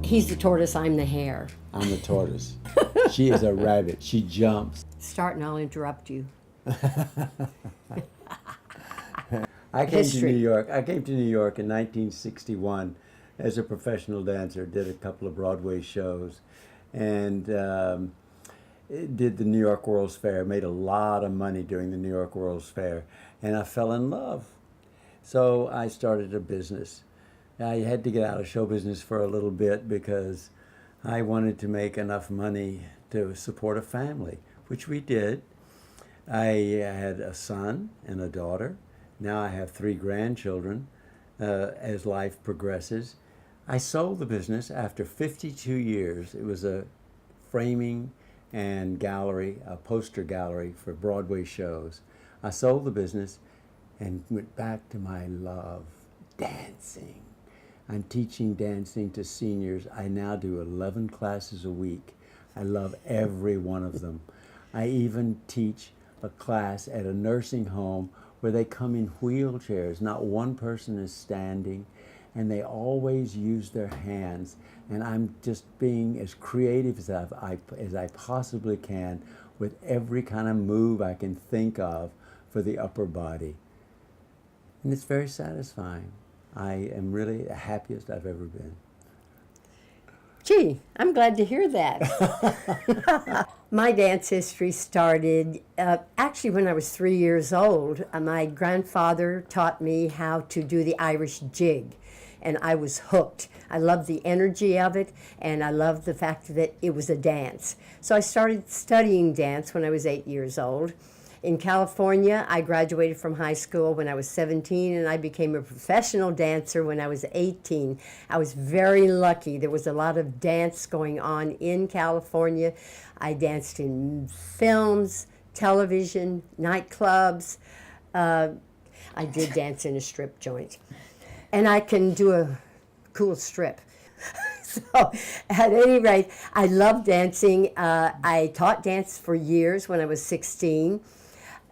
He's the tortoise, I'm the hare. I'm the tortoise. She is a rabbit. She jumps. Start and I'll interrupt you. I came to History. New York. I came to New York in 1961 as a professional dancer. Did a couple of Broadway shows, and did the New York World's Fair. Made a lot of money doing the New York World's Fair, and I fell in love. So I started a business. I had to get out of show business for a little bit because I wanted to make enough money to support a family, which we did. I had a son and a daughter. Now I have 3 grandchildren as life progresses. I sold the business after 52 years. It was a framing and gallery, a poster gallery for Broadway shows. I sold the business and went back to my love, dancing. I'm teaching dancing to seniors. I now do 11 classes a week. I love every one of them. I even teach a class at a nursing home where they come in wheelchairs. Not one person is standing, and they always use their hands. And I'm just being as creative as I possibly can with every kind of move I can think of for the upper body. And it's very satisfying. I am really the happiest I've ever been. Gee, I'm glad to hear that. My dance history started actually when I was 3 years old. My grandfather taught me how to do the Irish jig, and I was hooked. I loved the energy of it, and I loved the fact that it was a dance. So I started studying dance when I was 8 years old. In California, I graduated from high school when I was 17, and I became a professional dancer when I was 18. I was very lucky. There was a lot of dance going on in California. I danced in films, television, nightclubs. I did dance in a strip joint. And I can do a cool strip. So at any rate, I love dancing. I taught dance for years when I was 16.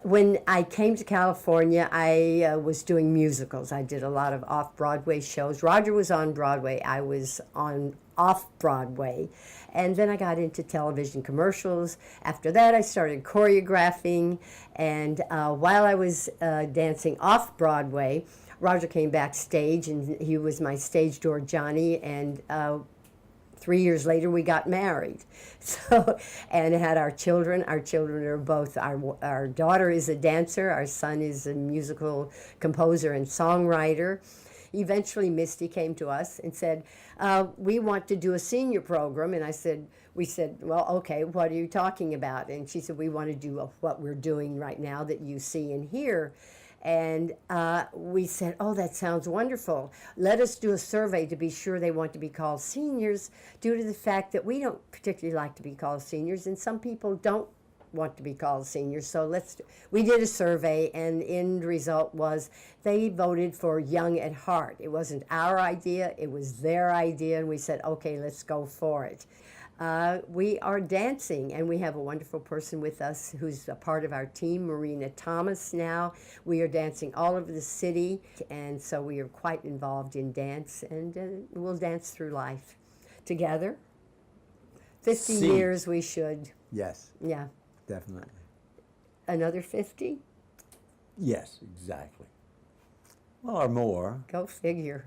When I came to California, I was doing musicals. I did a lot of off-Broadway shows. Roger was on Broadway. I was on off-Broadway. And then I got into television commercials. After that, I started choreographing. And while I was dancing off-Broadway, Roger came backstage, and he was my stage door Johnny, and 3 years later, we got married. So, and had our children. Our children are both, our daughter is a dancer, our son is a musical composer and songwriter. Eventually, Misty came to us and said, we want to do a senior program. And we said, well, okay, what are you talking about? And she said, we want to do what we're doing right now that you see and hear. And we said, oh, that sounds wonderful. Let us do a survey to be sure they want to be called seniors, due to the fact that we don't particularly like to be called seniors, and some people don't want to be called seniors. So we did a survey, and the end result was they voted for young at heart. It wasn't our idea, it was their idea, and we said, okay, let's go for it. We are dancing, and we have a wonderful person with us who's a part of our team, Marina Thomas now. We are dancing all over the city, and so we are quite involved in dance, and we'll dance through life together. 50 years we should. Yes. Yeah. Definitely. Another 50? Yes, exactly. Well, or more. Go figure.